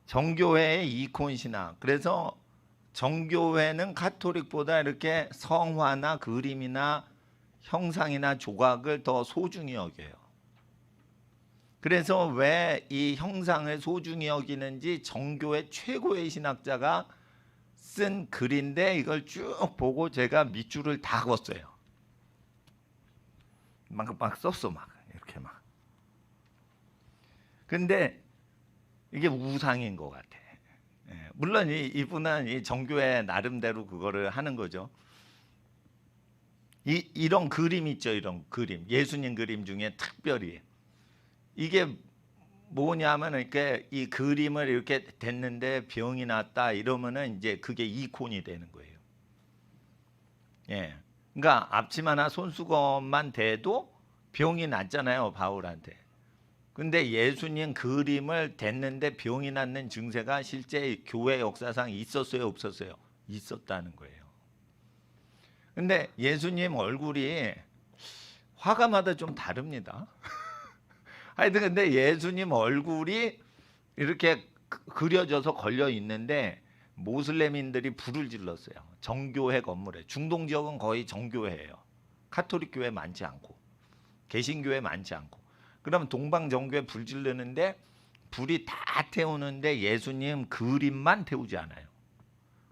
정교회의 이콘 신학. 그래서 정교회는 카톨릭보다 이렇게 성화나 그림이나 형상이나 조각을 더 소중히 여겨요. 그래서 왜 이 형상을 소중히 여기는지 정교회 최고의 신학자가 쓴 글인데 이걸 쭉 보고 제가 밑줄을 다 그었어요. 막 썼어 막 이렇게 막. 근데 이게 우상인 것 같아. 예, 물론 이분은 이 정교회 나름대로 그거를 하는 거죠. 이런 그림 있죠, 이런 그림. 예수님 그림 중에 특별히 이게 뭐냐면 이렇게 이 그림을 이렇게 됐는데 병이 났다 이러면은 이제 그게 이콘이 되는 거예요. 예. 그러니까 앞치마나 손수건만 대도 병이 났잖아요, 바울한테. 근데 예수님 그림을 댔는데 병이 낫는 증세가 실제 교회 역사상 있었어요, 없었어요? 있었다는 거예요. 근데 예수님 얼굴이 화가마다 좀 다릅니다. 하여튼 근데 예수님 얼굴이 이렇게 그려져서 걸려 있는데 모슬렘인들이 불을 질렀어요. 정교회 건물에. 중동 지역은 거의 정교회예요. 카톨릭 교회 많지 않고 개신교회 많지 않고. 그러면 동방 정교회 불 지르는데 불이 다 태우는데 예수님 그림만 태우지 않아요.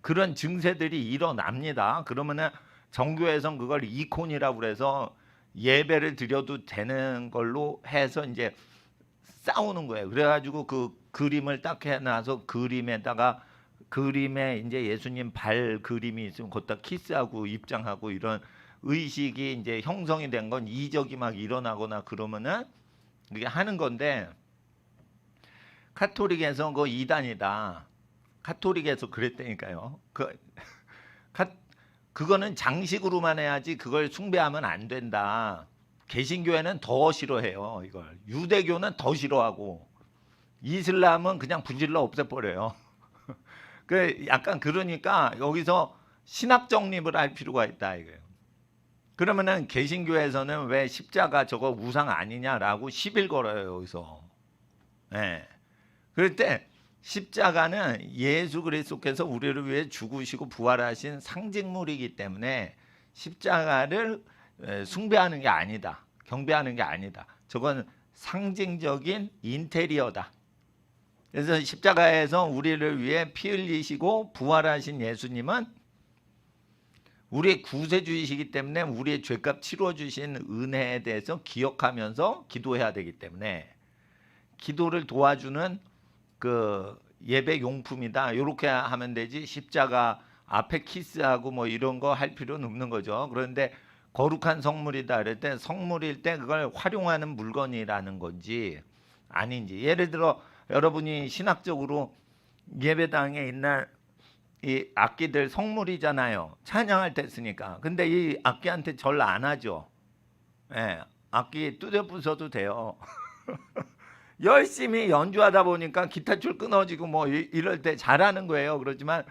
그런 증세들이 일어납니다. 그러면은 정교회에선 그걸 이콘이라고 그래서 예배를 드려도 되는 걸로 해서 이제 싸우는 거예요. 그래가지고 그 그림을 딱 해놔서 그림에 이제 예수님 발 그림이 있으면 거기다 키스하고 입장하고 이런 의식이 이제 형성이 된 건 이적이 막 일어나거나 그러면은 이게 하는 건데 카톨릭에서 그 이단이다. 카톨릭에서 그랬다니까요. 그거는 장식으로만 해야지 그걸 숭배하면 안 된다. 개신교회는 더 싫어해요. 이걸. 유대교는 더 싫어하고 이슬람은 그냥 불질러 없애버려요. 그 약간 그러니까 여기서 신학 정립을 할 필요가 있다 이거예요. 그러면은 개신교에서는 왜 십자가 저거 우상 아니냐라고 시비를 걸어요 여기서. 예. 그럴 때 십자가는 예수 그리스도께서 우리를 위해 죽으시고 부활하신 상징물이기 때문에 십자가를 숭배하는 게 아니다. 경배하는 게 아니다. 저건 상징적인 인테리어다. 그래서 십자가에서 우리를 위해 피 흘리시고 부활하신 예수님은 우리의 구세주이시기 때문에 우리의 죄값 치러주신 은혜에 대해서 기억하면서 기도해야 되기 때문에 기도를 도와주는 그 예배 용품이다. 이렇게 하면 되지 십자가 앞에 키스하고 뭐 이런 거 할 필요는 없는 거죠. 그런데 거룩한 성물이다 그럴 때 성물일 때 그걸 활용하는 물건이라는 건지 아닌지. 예를 들어 여러분이 신학적으로 예배당에 있는 이 악기들 성물이잖아요. 찬양할 때 쓰니까. 근데 이 악기한테 절 안 하죠. 예, 악기 뚜려 부숴도 돼요. 열심히 연주하다 보니까 기타줄 끊어지고 뭐 이럴 때 잘하는 거예요. 그렇지만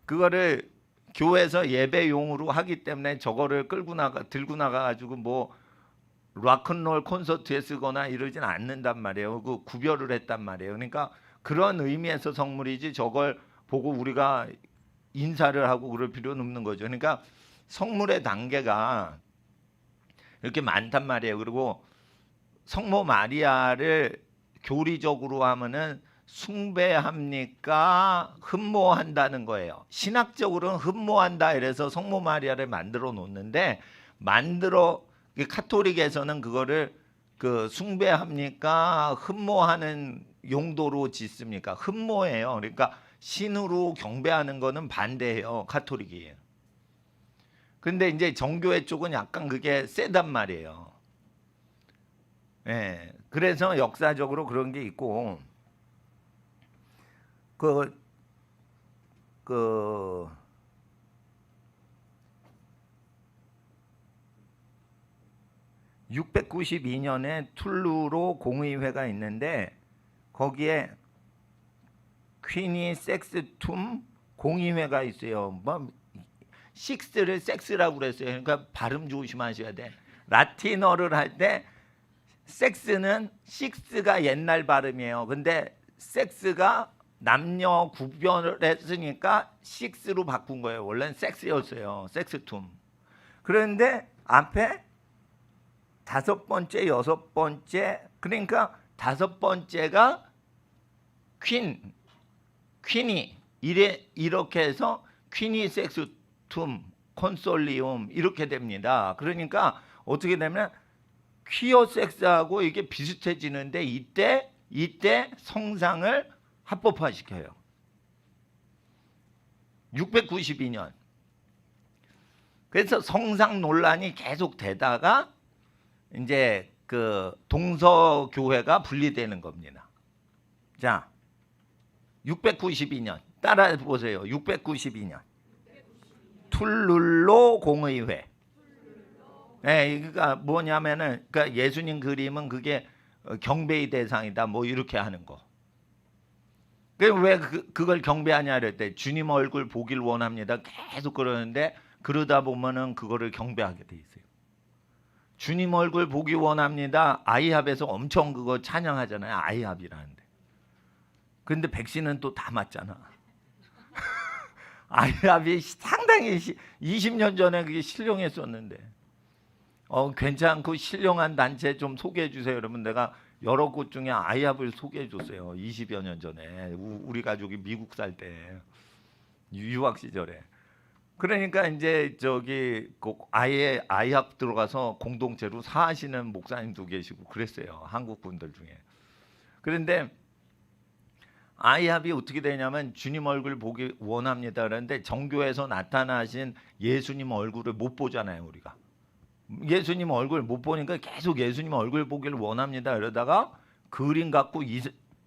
그거를 교회에서 예배용으로 하기 때문에 저거를 들고 나가 가지고 뭐 락큰롤 콘서트에 쓰거나 이러진 않는단 말이에요. 그 구별을 했단 말이에요. 그러니까 그런 의미에서 성물이지 저걸 보고 우리가 인사를 하고 그럴 필요는 없는 거죠. 그러니까 성물의 단계가 이렇게 많단 말이에요. 그리고 성모 마리아를 교리적으로 하면은 숭배합니까? 흠모한다는 거예요. 신학적으로는 흠모한다 이래서 성모 마리아를 만들어 놓는데 카톨릭에서는 그거를 그 숭배합니까? 흠모하는 용도로 짓습니까? 흠모예요. 그러니까 신으로 경배하는 거는 반대해요. 카톨릭이에요. 근데 이제 정교회 쪽은 약간 그게 세단 말이에요. 예. 그래서 역사적으로 그런 게 있고 그 692년에 툴루로 공의회가 있는데 거기에 퀸이 섹스툼 공의회가 있어요. 뭐 식스를 섹스라고 그랬어요. 그러니까 발음 조심하셔야 돼. 라틴어를 할 때 섹스는 식스가 옛날 발음이에요. 근데 섹스가 남녀 구별했으니까 식스로 바꾼 거예요. 원래는 섹스였어요. 섹스툼. 그런데 앞에 다섯 번째, 여섯 번째, 그러니까 다섯 번째가 퀸이 이렇게 해서 퀸이 섹스툼 콘솔리움 이렇게 됩니다. 그러니까 어떻게 되면 퀴어 섹스하고 이게 비슷해지는데 이때 성상을 합법화시켜요. 692년. 그래서 성상 논란이 계속 되다가 이제 그 동서교회가 분리되는 겁니다. 자, 692년 따라 보세요. 692년 툴룰로 공의회. 네, 그러니까 뭐냐면은 그러니까 예수님 그림은 그게 경배의 대상이다. 뭐 이렇게 하는 거. 왜 그걸 경배하냐 그랬대. 주님 얼굴 보길 원합니다. 계속 그러는데 그러다 보면은 그거를 경배하게 돼 있어요. 주님 얼굴 보기 원합니다. 아이합에서 엄청 그거 찬양하잖아요. 아이합이라는데. 근데 백신은 또 다 맞잖아. 아이합이 상당히 20년 전에 그게 실용했었는데 괜찮고 신령한 단체 좀 소개해 주세요. 여러분 내가 여러 곳 중에 아이합을 소개해 줬어요. 20여 년 전에 우리 가족이 미국 살 때 유학 시절에. 그러니까 이제 저기 아예 아이합 들어가서 공동체로 사하시는 목사님도 계시고 그랬어요. 한국 분들 중에. 그런데 아이합이 어떻게 되냐면 주님 얼굴 보기 원합니다. 그런데 정교에서 나타나신 예수님 얼굴을 못 보잖아요. 우리가. 예수님 얼굴 못 보니까 계속 예수님 얼굴 보기를 원합니다. 이러다가 그림 갖고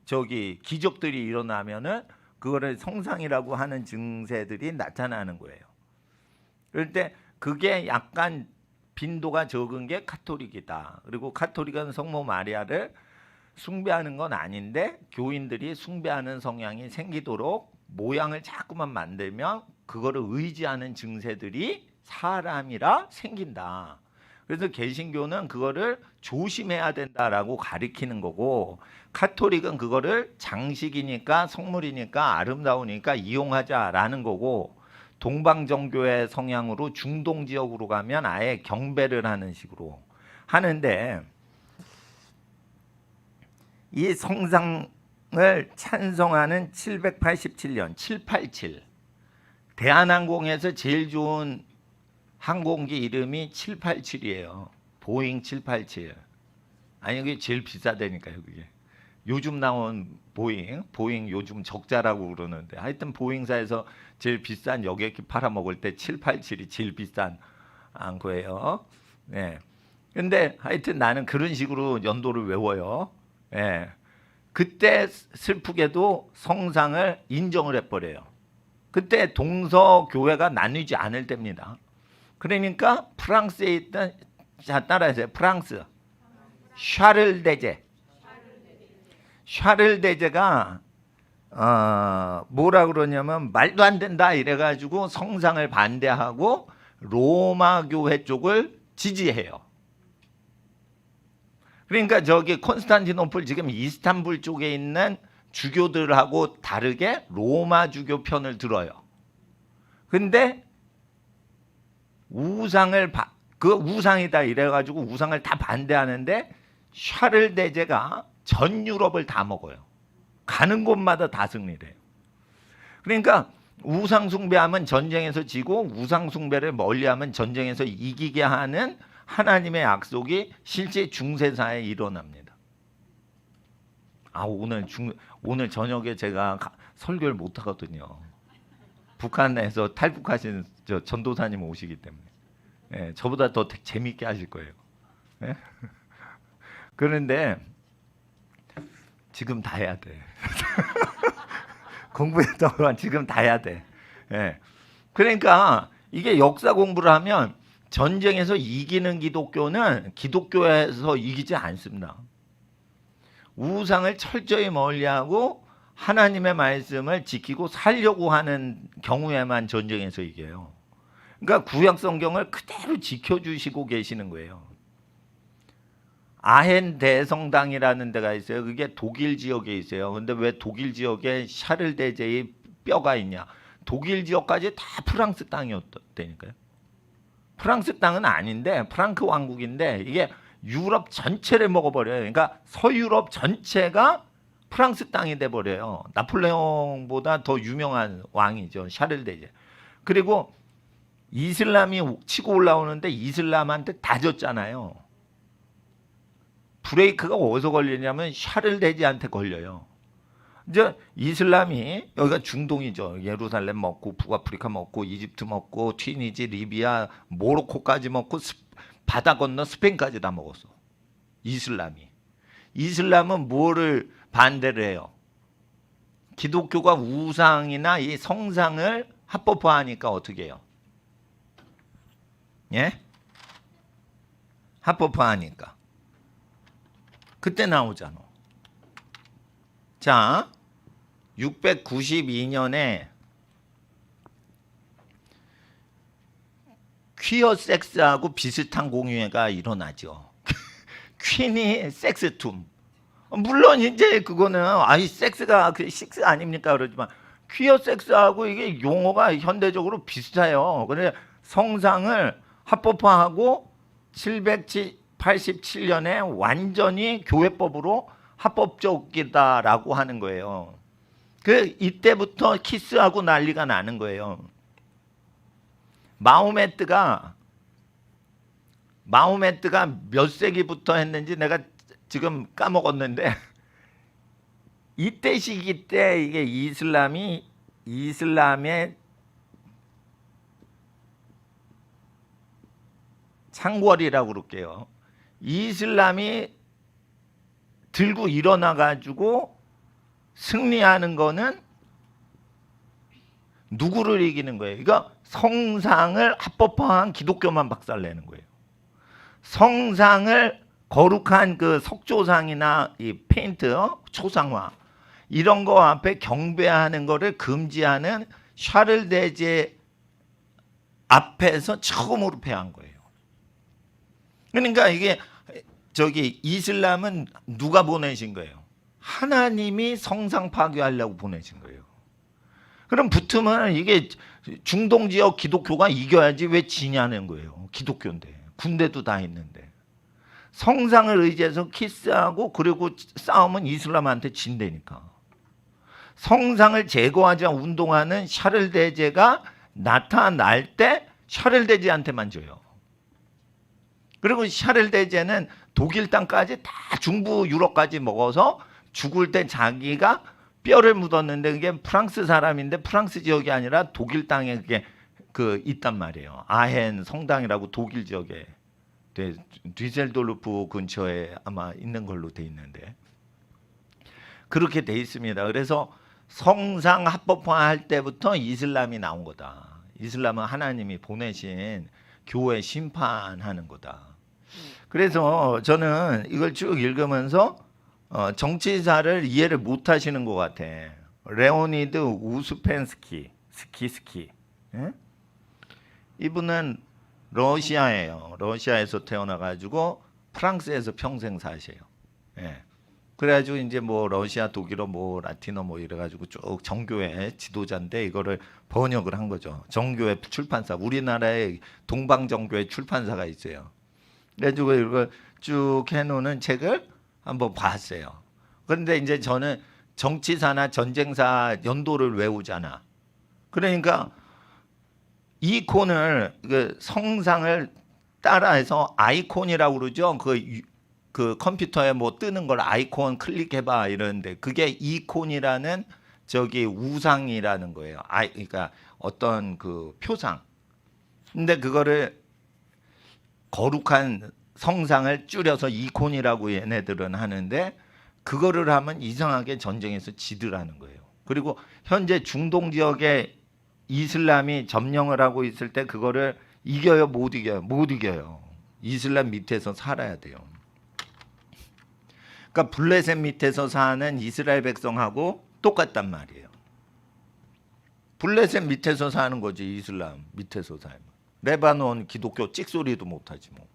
저기 기적들이 일어나면은 그거를 성상이라고 하는 증세들이 나타나는 거예요. 그럴 때 그게 약간 빈도가 적은 게 카톨릭이다. 그리고 카톨릭은 성모 마리아를 숭배하는 건 아닌데 교인들이 숭배하는 성향이 생기도록 모양을 자꾸만 만들면 그거를 의지하는 증세들이 사람이라 생긴다. 그래서 개신교는 그거를 조심해야 된다라고 가리키는 거고 카톨릭은 그거를 장식이니까 성물이니까 아름다우니까 이용하자라는 거고 동방정교의 성향으로 중동 지역으로 가면 아예 경배를 하는 식으로 하는데 이 성상을 찬성하는 787년 787 대한항공에서 제일 좋은 항공기 이름이 787이에요. 보잉 787. 아니 그게 제일 비싸다니까요. 그게 요즘 나온 보잉 요즘 적자라고 그러는데 하여튼 보잉사에서 제일 비싼 여객기 팔아먹을 때 787이 제일 비싼 거예요. 네. 근데 하여튼 나는 그런 식으로 연도를 외워요. 네. 그때 슬프게도 성상을 인정을 해버려요. 그때 동서교회가 나뉘지 않을 때입니다. 그러니까 프랑스에 있던 자 따라하세요. 프랑스 샤를데제가 뭐라 그러냐면 말도 안 된다 이래가지고 성상을 반대하고 로마 교회 쪽을 지지해요. 그러니까 저기 콘스탄티노플 지금 이스탄불 쪽에 있는 주교들하고 다르게 로마 주교 편을 들어요. 근데 우상을 그 우상이다 이래가지고 우상을 다 반대하는데 샤를데제가 전 유럽을 다 먹어요. 가는 곳마다 다 승리해요. 그러니까 우상 숭배하면 전쟁에서 지고 우상 숭배를 멀리하면 전쟁에서 이기게 하는 하나님의 약속이 실제 중세사에 일어납니다. 오늘 저녁에 제가 설교를 못 하거든요. 북한에서 탈북하신 저 전도사님 오시기 때문에 예, 저보다 더 재밌게 하실 거예요. 예? 그런데 지금 다 해야 돼. 공부했던 건 지금 다 해야 돼. 예. 그러니까 이게 역사 공부를 하면 전쟁에서 이기는 기독교는 기독교에서 이기지 않습니다. 우상을 철저히 멀리하고 하나님의 말씀을 지키고 살려고 하는 경우에만 전쟁에서 이겨요. 그러니까 구약 성경을 그대로 지켜주시고 계시는 거예요. 아헨 대성당이라는 데가 있어요. 그게 독일 지역에 있어요. 근데 왜 독일 지역에 샤를 대제의 뼈가 있냐? 독일 지역까지 다 프랑스 땅이었다니까요. 프랑스 땅은 아닌데 프랑크 왕국인데 이게 유럽 전체를 먹어버려요. 그러니까 서유럽 전체가 프랑스 땅이 돼버려요. 나폴레옹보다 더 유명한 왕이죠. 샤를 대제. 그리고 이슬람이 치고 올라오는데 이슬람한테 다 졌잖아요. 브레이크가 어디서 걸리냐면 샤를 대제한테 걸려요. 이제 이슬람이 여기가 중동이죠. 예루살렘 먹고 북아프리카 먹고 이집트 먹고 튀니지, 리비아, 모로코까지 먹고 바다 건너 스페인까지 다 먹었어. 이슬람이. 이슬람은 뭐를 반대를 해요? 기독교가 우상이나 이 성상을 합법화하니까 어떻게 해요? 예? 합법화하니까. 그때 나오잖아. 자, 692년에 퀴어 섹스하고 비슷한 공유회가 일어나죠. 퀸이 섹스툼. 물론 이제 그거는 아이 섹스가 그 식스 아닙니까 그러지만 퀴어 섹스하고 이게 용어가 현대적으로 비슷해요. 그래 성상을 합법화하고 787년에 완전히 교회법으로 합법적이다라고 하는 거예요. 그 이때부터 키스하고 난리가 나는 거예요. 마호메트가 몇 세기부터 했는지 내가 지금 까먹었는데 이때 시기 때 이게 이슬람의 창궐이라고 그럴게요. 이슬람이 들고 일어나 가지고 승리하는 거는 누구를 이기는 거예요? 그러니까 성상을 합법화한 기독교만 박살내는 거예요. 성상을 거룩한 그 석조상이나 이 페인트, 초상화 이런 거 앞에 경배하는 거를 금지하는 샤를 대제 앞에서 처음으로 폐한 거예요. 그러니까 이게 저기 이슬람은 누가 보내신 거예요? 하나님이 성상 파괴하려고 보내신 거예요. 그럼 붙으면 이게 중동 지역 기독교가 이겨야지 왜 지냐는 거예요. 기독교인데 군대도 다 있는데 성상을 의지해서 키스하고 그리고 싸우면 이슬람한테 진다니까. 성상을 제거하자 운동하는 샤를 대제가 나타날 때 샤를 대제한테만 줘요. 그리고 샤를 대제는 독일 땅까지 다 중부 유럽까지 먹어서 죽을 때 자기가 뼈를 묻었는데 그게 프랑스 사람인데 프랑스 지역이 아니라 독일 땅에 그게 그 있단 말이에요. 아헨 성당이라고 독일 지역에 뒤셀도르프 근처에 아마 있는 걸로 돼 있는데 그렇게 돼 있습니다. 그래서 성상 합법화할 때부터 이슬람이 나온 거다. 이슬람은 하나님이 보내신 교회 심판하는 거다. 그래서 저는 이걸 쭉 읽으면서 정치사를 이해를 못 하시는 것 같아. 레오니드 우스펜스키, 스키. 예? 이분은 러시아예요. 러시아에서 태어나가지고 프랑스에서 평생 사셔요. 예. 그래가지고 이제 뭐 러시아, 독일어, 뭐 라틴어 뭐 이래가지고 쭉 정교회 지도자인데 이거를 번역을 한 거죠. 정교회 출판사, 우리나라에 동방정교회 출판사가 있어요. 그래가지고 이걸 쭉 해놓는 책을 한번 봤어요. 그런데 이제 저는 정치사나 전쟁사 연도를 외우잖아. 그러니까 이콘을 그 성상을 따라해서 아이콘이라고 그러죠. 그 컴퓨터에 뭐 뜨는 걸 아이콘 클릭해봐 이러는데 그게 이콘이라는 저기 우상이라는 거예요. 그러니까 어떤 그 표상. 근데 그거를 거룩한 성상을 줄여서 이콘이라고 얘네들은 하는데 그거를 하면 이상하게 전쟁에서 지더라는 거예요. 그리고 현재 중동 지역에 이슬람이 점령을 하고 있을 때 그거를 이겨요? 못 이겨요? 못 이겨요. 이슬람 밑에서 살아야 돼요. 그러니까 블레셋 밑에서 사는 이스라엘 백성하고 똑같단 말이에요. 블레셋 밑에서 사는 거지. 이슬람 밑에서 살면. 레바논 기독교 찍소리도 못하지 뭐.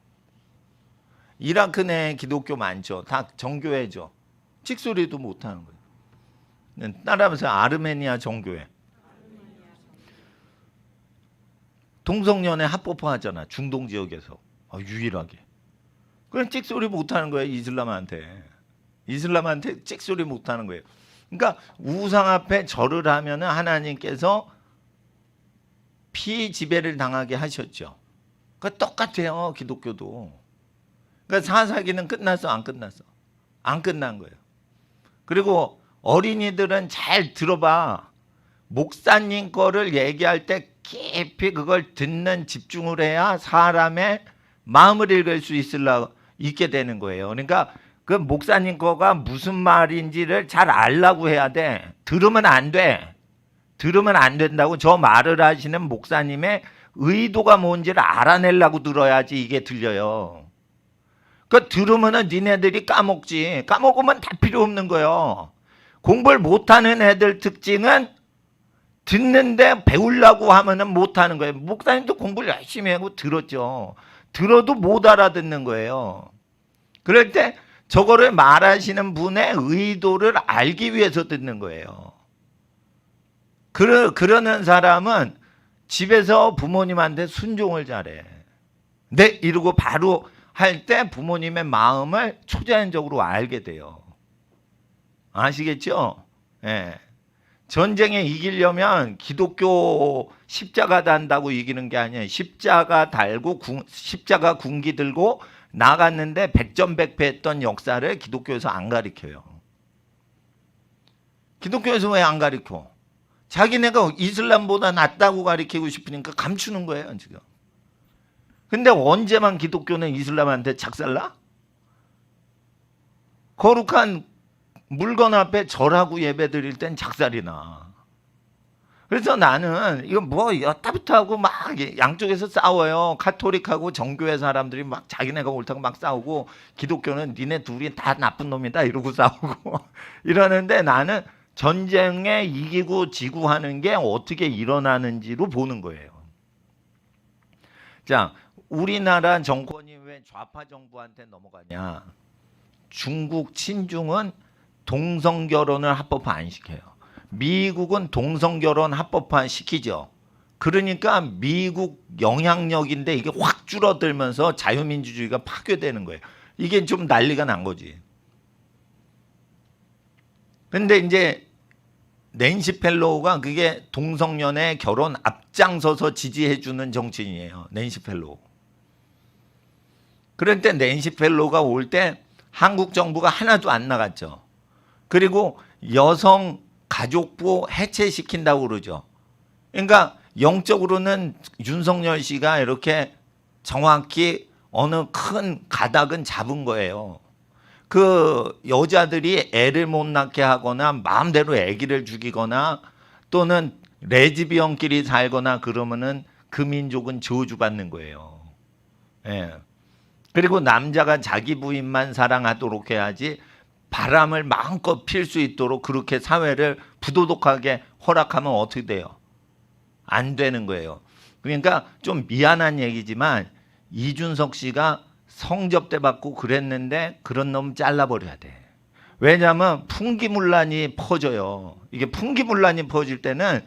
이라크 내 기독교 많죠. 다 정교회죠. 찍소리도 못하는 거예요. 따라하면서 아르메니아 정교회. 동성연애 합법화하잖아. 중동 지역에서. 유일하게. 그냥 찍소리 못하는 거예요. 이슬람한테. 이슬람한테 찍소리 못하는 거예요. 그러니까 우상 앞에 절을 하면 하나님께서 피지배를 당하게 하셨죠. 그러니까 똑같아요. 기독교도. 그러니까 사사기는 끝났어? 안 끝났어? 안 끝난 거예요. 그리고 어린이들은 잘 들어봐. 목사님 거를 얘기할 때 깊이 그걸 듣는 집중을 해야 사람의 마음을 읽을 수 있게 되는 거예요. 그러니까 그 목사님 거가 무슨 말인지를 잘 알라고 해야 돼. 들으면 안 돼. 들으면 안 된다고. 저 말을 하시는 목사님의 의도가 뭔지를 알아내려고 들어야지 이게 들려요. 그 들으면은 니네들이 까먹지. 까먹으면 다 필요 없는 거예요. 공부를 못하는 애들 특징은 듣는데 배우려고 하면은 못하는 거예요. 목사님도 공부를 열심히 하고 들었죠. 들어도 못 알아듣는 거예요. 그럴 때 저거를 말하시는 분의 의도를 알기 위해서 듣는 거예요. 그러는 사람은 집에서 부모님한테 순종을 잘해. 네, 이러고 바로 할 때 부모님의 마음을 초자연적으로 알게 돼요. 아시겠죠? 예. 전쟁에 이기려면 기독교 십자가 단다고 이기는 게 아니에요. 십자가 달고 십자가 군기 들고 나갔는데 백전백패했던 역사를 기독교에서 안 가르쳐요. 기독교에서 왜 안 가르쳐? 자기네가 이슬람보다 낫다고 가르치고 싶으니까 감추는 거예요, 지금. 근데 언제만 기독교는 이슬람한테 작살나? 거룩한 물건 앞에 절하고 예배 드릴 땐 작살이 나. 그래서 나는 이거 뭐 여타부터 하고 막 양쪽에서 싸워요. 카톨릭하고 정교회 사람들이 막 자기네가 옳다고 막 싸우고, 기독교는 니네 둘이 다 나쁜 놈이다 이러고 싸우고 이러는데, 나는 전쟁에 이기고 지고 하는 게 어떻게 일어나는지로 보는 거예요. 자, 우리나라 정권이 왜 좌파 정부한테 넘어가냐? 중국 친중은 동성결혼을 합법화 안 시켜요. 미국은 동성결혼 합법화 시키죠. 그러니까 미국 영향력인데 이게 확 줄어들면서 자유민주주의가 파괴되는 거예요. 이게 좀 난리가 난 거지. 근데 이제 낸시 펠로우가 그게 동성연애 결혼 앞장서서 지지해주는 정치인이에요. 낸시 펠로우. 그럴 때 낸시 펠로우가 올 때 한국 정부가 하나도 안 나갔죠. 그리고 여성 가족부 해체시킨다고 그러죠. 그러니까 영적으로는 윤석열 씨가 이렇게 정확히 어느 큰 가닥은 잡은 거예요. 그 여자들이 애를 못 낳게 하거나 마음대로 아기를 죽이거나 또는 레즈비언끼리 살거나 그러면은 그 민족은 저주받는 거예요. 예. 그리고 남자가 자기 부인만 사랑하도록 해야지, 바람을 마음껏 필 수 있도록 그렇게 사회를 부도덕하게 허락하면 어떻게 돼요? 안 되는 거예요. 그러니까 좀 미안한 얘기지만 이준석 씨가 성접대 받고 그랬는데 그런 놈 잘라버려야 돼. 왜냐하면 풍기문란이 퍼져요. 이게 풍기문란이 퍼질 때는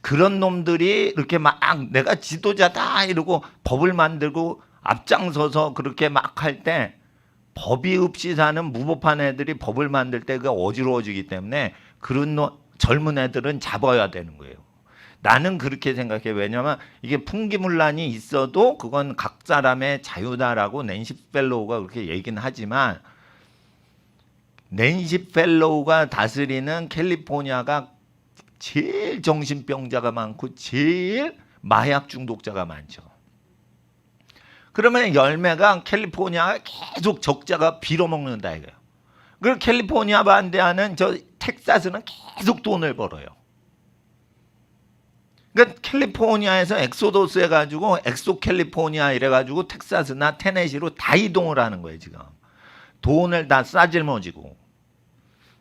그런 놈들이 이렇게 막 내가 지도자다 이러고 법을 만들고 앞장서서 그렇게 막 할 때, 법이 없이 사는 무법한 애들이 법을 만들 때 그 어지러워지기 때문에 그런 젊은 애들은 잡아야 되는 거예요. 나는 그렇게 생각해. 왜냐하면 이게 풍기문란이 있어도 그건 각 사람의 자유다라고 낸시 펠로우가 그렇게 얘기는 하지만, 낸시 펠로우가 다스리는 캘리포니아가 제일 정신병자가 많고 제일 마약 중독자가 많죠. 그러면 열매가 캘리포니아가 계속 적자가 빌어먹는다 이거예요. 그리고 캘리포니아 반대하는 저 텍사스는 계속 돈을 벌어요. 그러니까 캘리포니아에서 엑소더스 해가지고 엑소 캘리포니아 이래가지고 텍사스나 테네시로 다 이동을 하는 거예요. 지금 돈을 다 싸질머지고.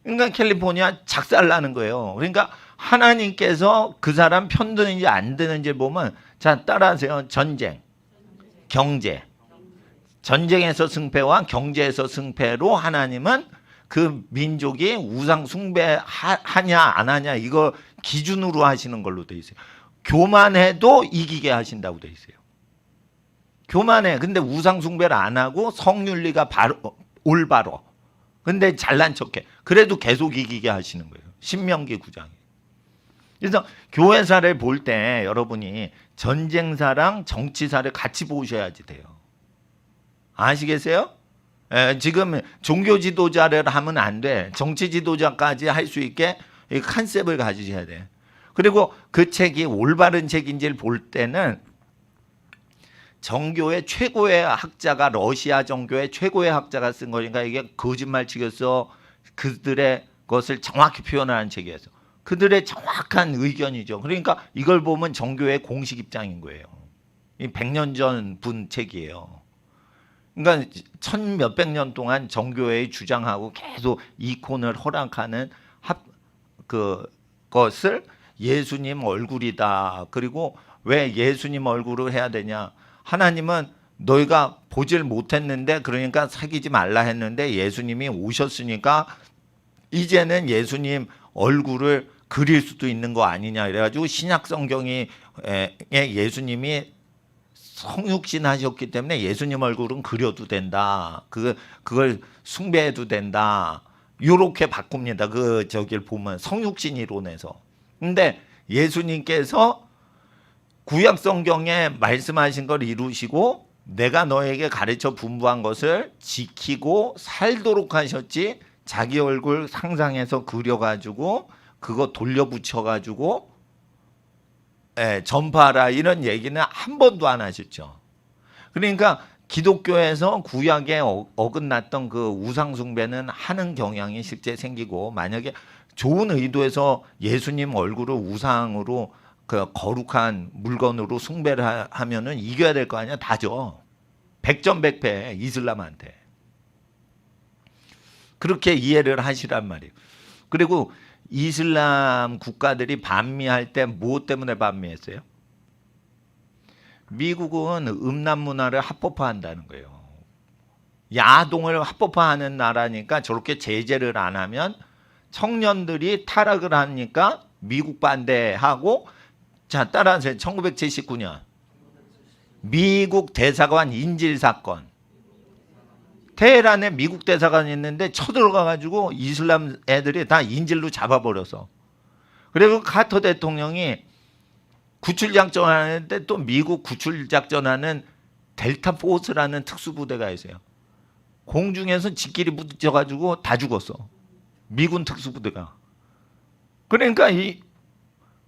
그러니까 캘리포니아 작살나는 거예요. 그러니까 하나님께서 그 사람 편드는지 안 드는지 보면, 자 따라하세요. 전쟁, 경제, 전쟁에서 승패와 경제에서 승패로 하나님은 그 민족이 우상 숭배하냐 안 하냐 이거 기준으로 하시는 걸로 돼 있어요. 교만해도 이기게 하신다고 돼 있어요. 교만해. 근데 우상 숭배를 안 하고 성윤리가 올바로. 근데 잘난 척해. 그래도 계속 이기게 하시는 거예요. 신명기 9장에. 그래서 교회사를 볼 때 여러분이 전쟁사랑 정치사를 같이 보셔야지 돼요. 아시겠어요? 지금 종교 지도자를 하면 안 돼. 정치 지도자까지 할 수 있게 이 컨셉을 가지셔야 돼. 그리고 그 책이 올바른 책인지를 볼 때는 정교의 최고의 학자가 러시아 정교의 최고의 학자가 쓴 거니까 이게 거짓말 치겠어. 그들의 것을 정확히 표현하는 책이어서 그들의 정확한 의견이죠. 그러니까 이걸 보면 정교의 공식 입장인 거예요. 이 100년 전 분 책이에요. 그러니까 천 몇백 년 동안 정교회의 주장하고 계속 이콘을 허락하는 것을 예수님 얼굴이다. 그리고 왜 예수님 얼굴을 해야 되냐? 하나님은 너희가 보질 못했는데 그러니까 사귀지 말라 했는데 예수님이 오셨으니까 이제는 예수님 얼굴을 그릴 수도 있는 거 아니냐 이래가지고 신약 성경이 예수님이 성육신 하셨기 때문에 예수님 얼굴은 그려도 된다. 그걸 숭배해도 된다. 요렇게 바꿉니다. 저길 보면 성육신 이론에서. 근데 예수님께서 구약 성경에 말씀하신 걸 이루시고 내가 너에게 가르쳐 분부한 것을 지키고 살도록 하셨지 자기 얼굴 상상해서 그려가지고 그거 돌려붙여가지고 전파하라 이런 얘기는 한 번도 안 하셨죠. 그러니까 기독교에서 구약에 어긋났던 그 우상 숭배는 하는 경향이 실제 생기고 만약에 좋은 의도에서 예수님 얼굴을 우상으로 그 거룩한 물건으로 숭배를 하면은 이겨야 될 거 아니야? 다죠. 백전백패 이슬람한테. 그렇게 이해를 하시란 말이에요. 그리고 이슬람 국가들이 반미할 때 무엇 때문에 반미했어요? 미국은 음란 문화를 합법화한다는 거예요. 야동을 합법화하는 나라니까 저렇게 제재를 안 하면 청년들이 타락을 하니까 미국 반대하고 자 따라하세요. 1979년 미국 대사관 인질 사건. 테헤란에 미국 대사관이 있는데 쳐들어가가지고 이슬람 애들이 다 인질로 잡아버려서. 그리고 카터 대통령이 구출작전 하는데 또 미국 구출작전하는 델타 포스라는 특수부대가 있어요. 공중에서 지끼리 부딪혀가지고 다 죽었어. 미군 특수부대가. 그러니까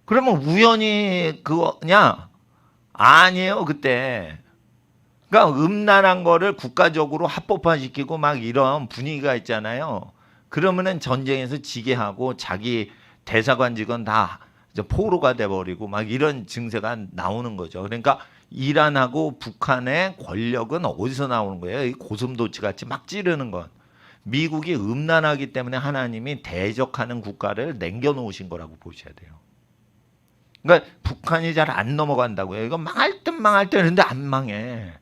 그러면 우연히 그거냐? 아니에요 그때. 그러니까 음란한 거를 국가적으로 합법화시키고 막 이런 분위기가 있잖아요. 그러면은 전쟁에서 지게 하고 자기 대사관 직원 다 포로가 돼버리고 막 이런 증세가 나오는 거죠. 그러니까 이란하고 북한의 권력은 어디서 나오는 거예요? 이 고슴도치 같이 막 찌르는 건. 미국이 음란하기 때문에 하나님이 대적하는 국가를 남겨놓으신 거라고 보셔야 돼요. 그러니까 북한이 잘 안 넘어간다고요. 이거 망할 듯 망할 듯 했는데 안 망해.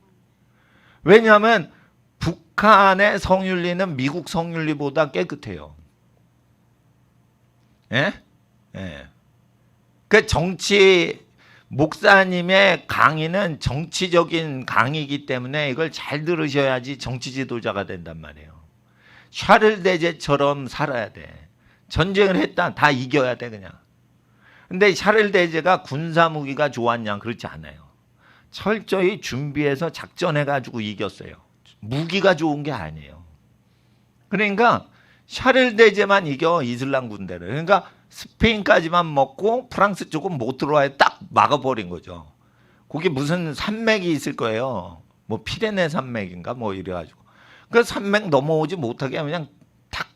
왜냐하면 북한의 성윤리는 미국 성윤리보다 깨끗해요. 예? 예. 그 정치 목사님의 강의는 정치적인 강의이기 때문에 이걸 잘 들으셔야지 정치 지도자가 된단 말이에요. 샤를 대제처럼 살아야 돼. 전쟁을 했다 다 이겨야 돼 그냥. 근데 샤를 대제가 군사 무기가 좋았냐? 그렇지 않아요. 철저히 준비해서 작전해가지고 이겼어요. 무기가 좋은 게 아니에요. 그러니까 샤를 대제만 이겨 이슬람 군대를. 그러니까 스페인까지만 먹고 프랑스 쪽은 못 들어와야 딱 막아버린 거죠. 거기 무슨 산맥이 있을 거예요. 뭐 피레네 산맥인가 뭐 이래가지고. 그 산맥 넘어오지 못하게 그냥 탁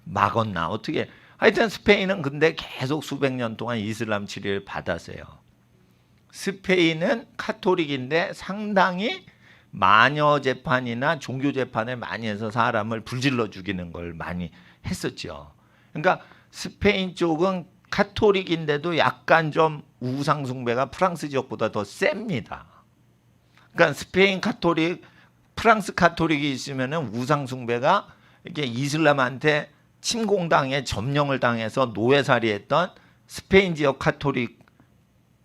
막았나 어떻게. 하여튼 스페인은 근데 계속 수백 년 동안 이슬람 치료를 받았어요. 스페인은 카톨릭인데 상당히 마녀 재판이나 종교 재판을 많이 해서 사람을 불질러 죽이는 걸 많이 했었죠. 그러니까 스페인 쪽은 카톨릭인데도 약간 좀 우상 숭배가 프랑스 지역보다 더 셉니다. 그러니까 스페인 카톨릭 프랑스 카톨릭이 있으면은 우상 숭배가 이렇게 이슬람한테 침공당해 점령을 당해서 노예살이했던 스페인 지역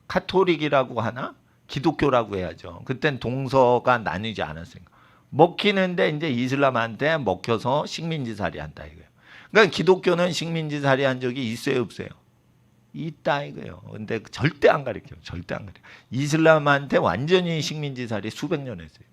카톨릭이라고 하나? 기독교라고 해야죠. 그땐 동서가 나뉘지 않았으니까. 먹히는데 이제 이슬람한테 먹혀서 식민지살이 한다 이거예요. 그러니까 기독교는 식민지살이 한 적이 있어요, 없어요? 있다 이거예요. 근데 절대 안 가르쳐요. 절대 안 가르쳐요. 이슬람한테 완전히 식민지살이 수백 년 했어요.